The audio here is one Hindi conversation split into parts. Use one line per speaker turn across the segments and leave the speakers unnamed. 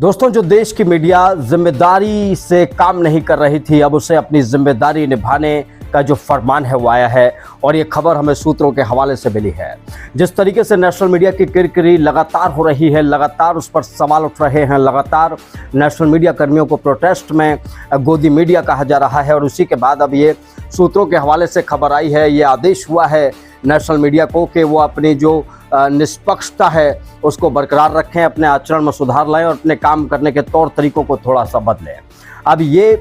दोस्तों, जो देश की मीडिया जिम्मेदारी से काम नहीं कर रही थी, अब उसे अपनी जिम्मेदारी निभाने का जो फरमान है वो आया है। और ये खबर हमें सूत्रों के हवाले से मिली है। जिस तरीके से नेशनल मीडिया की किरकिरी लगातार हो रही है, लगातार उस पर सवाल उठ रहे हैं, लगातार नेशनल मीडिया कर्मियों को प्रोटेस्ट में गोदी मीडिया कहा जा रहा है। और उसी के बाद अब ये सूत्रों के हवाले से खबर आई है, ये आदेश हुआ है नेशनल मीडिया को कि वो अपनी जो निष्पक्षता है उसको बरकरार रखें, अपने आचरण में सुधार लाएं और अपने काम करने के तौर तरीकों को थोड़ा सा बदलें। अब ये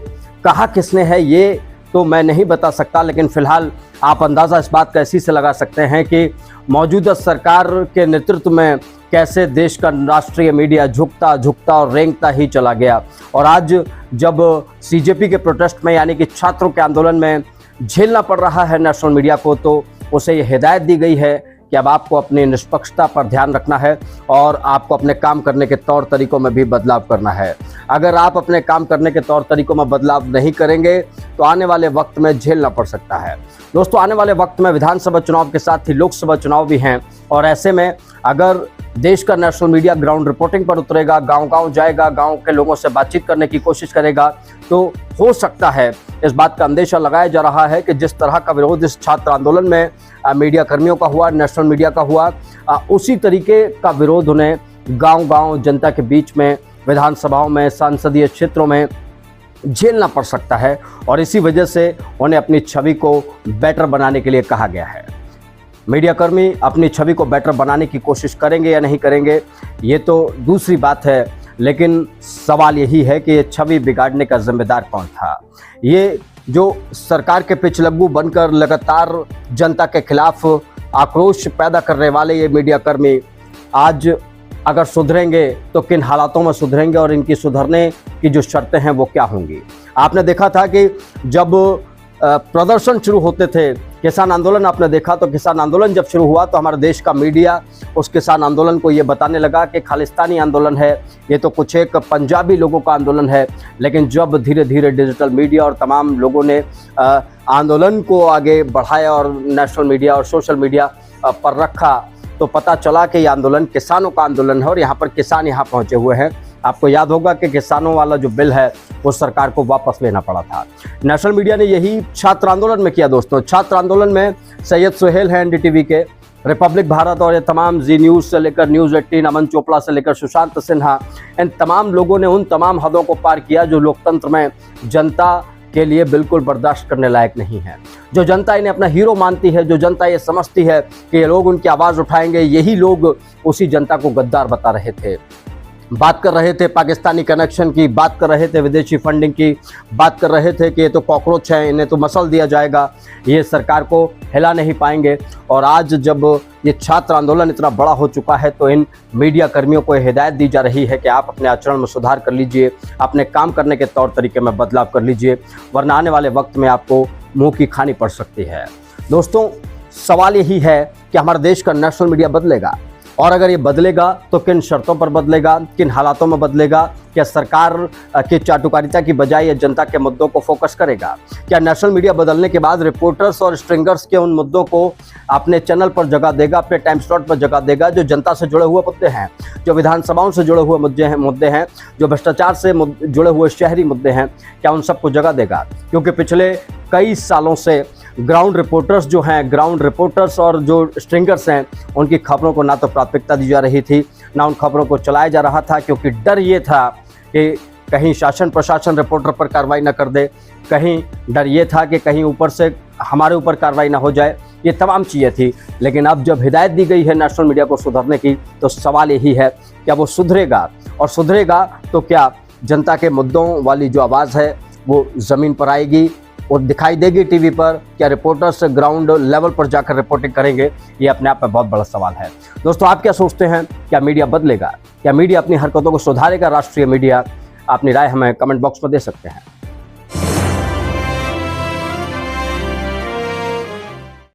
कहा किसने है ये तो मैं नहीं बता सकता, लेकिन फिलहाल आप अंदाज़ा इस बात का इसी से लगा सकते हैं कि मौजूदा सरकार के नेतृत्व में कैसे देश का राष्ट्रीय मीडिया झुकता और रेंगता ही चला गया। और आज जब सीजेपी के प्रोटेस्ट में यानी कि छात्रों के आंदोलन में झेलना पड़ रहा है नेशनल मीडिया को, तो उसे ये हिदायत दी गई है कि अब आपको अपनी निष्पक्षता पर ध्यान रखना है और आपको अपने काम करने के तौर तरीकों में भी बदलाव करना है। अगर आप अपने काम करने के तौर तरीकों में बदलाव नहीं करेंगे तो आने वाले वक्त में झेलना पड़ सकता है। दोस्तों, आने वाले वक्त में विधानसभा चुनाव के साथ ही लोकसभा चुनाव भी हैं और ऐसे में अगर देश का नेशनल मीडिया ग्राउंड रिपोर्टिंग पर उतरेगा, गांव-गांव जाएगा, गांव के लोगों से बातचीत करने की कोशिश करेगा, तो हो सकता है, इस बात का अंदेशा लगाया जा रहा है कि जिस तरह का विरोध इस छात्र आंदोलन में मीडिया कर्मियों का हुआ, नेशनल मीडिया का हुआ, उसी तरीके का विरोध उन्हें गांव-गांव जनता के बीच में, विधानसभाओं में, संसदीय क्षेत्रों में झेलना पड़ सकता है। और इसी वजह से उन्हें अपनी छवि को बेटर बनाने के लिए कहा गया है। मीडिया कर्मी अपनी छवि को बेटर बनाने की कोशिश करेंगे या नहीं करेंगे ये तो दूसरी बात है, लेकिन सवाल यही है कि ये छवि बिगाड़ने का जिम्मेदार कौन था। ये जो सरकार के पिछलग्गू बनकर लगातार जनता के खिलाफ आक्रोश पैदा करने वाले ये मीडिया कर्मी आज अगर सुधरेंगे तो किन हालातों में सुधरेंगे और इनकी सुधरने की जो शर्तें हैं वो क्या होंगी। आपने देखा था कि जब प्रदर्शन शुरू होते थे, किसान आंदोलन आपने देखा, तो किसान आंदोलन जब शुरू हुआ तो हमारे देश का मीडिया उस किसान आंदोलन को ये बताने लगा कि खालिस्तानी आंदोलन है, ये तो कुछ एक पंजाबी लोगों का आंदोलन है। लेकिन जब धीरे धीरे डिजिटल मीडिया और तमाम लोगों ने आंदोलन को आगे बढ़ाया और नेशनल मीडिया और सोशल मीडिया पर रखा, तो पता चला कि ये आंदोलन किसानों का आंदोलन है और यहाँ पर किसान यहाँ पहुँचे हुए हैं। आपको याद होगा कि किसानों वाला जो बिल है वो सरकार को वापस लेना पड़ा था। नेशनल मीडिया ने यही छात्र आंदोलन में किया। दोस्तों, छात्र आंदोलन में सैयद सुहेल हैं एनडीटीवी के, रिपब्लिक भारत और ये तमाम जी न्यूज़ से लेकर न्यूज़ 18, अमन चोपड़ा से लेकर सुशांत सिन्हा, इन तमाम लोगों ने उन तमाम हदों को पार किया जो लोकतंत्र में जनता के लिए बिल्कुल बर्दाश्त करने लायक नहीं है। जो जनता इन्हें अपना हीरो मानती है, जो जनता ये समझती है कि ये लोग उनकी आवाज़ उठाएंगे, यही लोग उसी जनता को गद्दार बता रहे थे। बात कर रहे थे पाकिस्तानी कनेक्शन की, बात कर रहे थे विदेशी फंडिंग की, बात कर रहे थे कि ये तो कॉकरोच है, इन्हें तो मसल दिया जाएगा, ये सरकार को हिला नहीं पाएंगे। और आज जब ये छात्र आंदोलन इतना बड़ा हो चुका है तो इन मीडिया कर्मियों को हिदायत दी जा रही है कि आप अपने आचरण में सुधार कर लीजिए, अपने काम करने के तौर तरीके में बदलाव कर लीजिए, वरना आने वाले वक्त में आपको मुँह की खानी पड़ सकती है। दोस्तों, सवाल यही है कि हमारे देश का नेशनल मीडिया बदलेगा, और अगर ये बदलेगा तो किन शर्तों पर बदलेगा, किन हालातों में बदलेगा। क्या सरकार की चाटुकारिता की बजाय ये जनता के मुद्दों को फोकस करेगा? क्या नेशनल मीडिया बदलने के बाद रिपोर्टर्स और स्ट्रिंगर्स के उन मुद्दों को अपने चैनल पर जगह देगा, अपने टाइम स्लॉट पर जगह देगा, जो जनता से जुड़े हुए मुद्दे हैं, जो विधानसभाओं से जुड़े हुए मुद्दे हैं, जो भ्रष्टाचार से जुड़े हुए शहरी मुद्दे हैं, क्या उन सबको जगह देगा? क्योंकि पिछले कई सालों से ग्राउंड रिपोर्टर्स और जो स्ट्रिंगर्स हैं, उनकी खबरों को ना तो प्राथमिकता दी जा रही थी, ना उन खबरों को चलाया जा रहा था, क्योंकि डर ये था कि कहीं शासन प्रशासन रिपोर्टर पर कार्रवाई ना कर दे, कहीं डर ये था कि कहीं ऊपर से हमारे ऊपर कार्रवाई ना हो जाए। ये तमाम चीज़ें थी। लेकिन अब जब हिदायत दी गई है नेशनल मीडिया को सुधरने की, तो सवाल यही है क्या वो सुधरेगा, और सुधरेगा तो क्या जनता के मुद्दों वाली जो आवाज़ है वो ज़मीन पर आएगी और दिखाई देगी टीवी पर? क्या रिपोर्टर्स ग्राउंड लेवल पर जाकर रिपोर्टिंग करेंगे? ये अपने आप में बहुत बड़ा सवाल है। दोस्तों, आप क्या सोचते हैं? क्या मीडिया बदलेगा? क्या मीडिया अपनी हरकतों को सुधारेगा? राष्ट्रीय मीडिया अपनी राय हमें कमेंट बॉक्स में दे सकते हैं।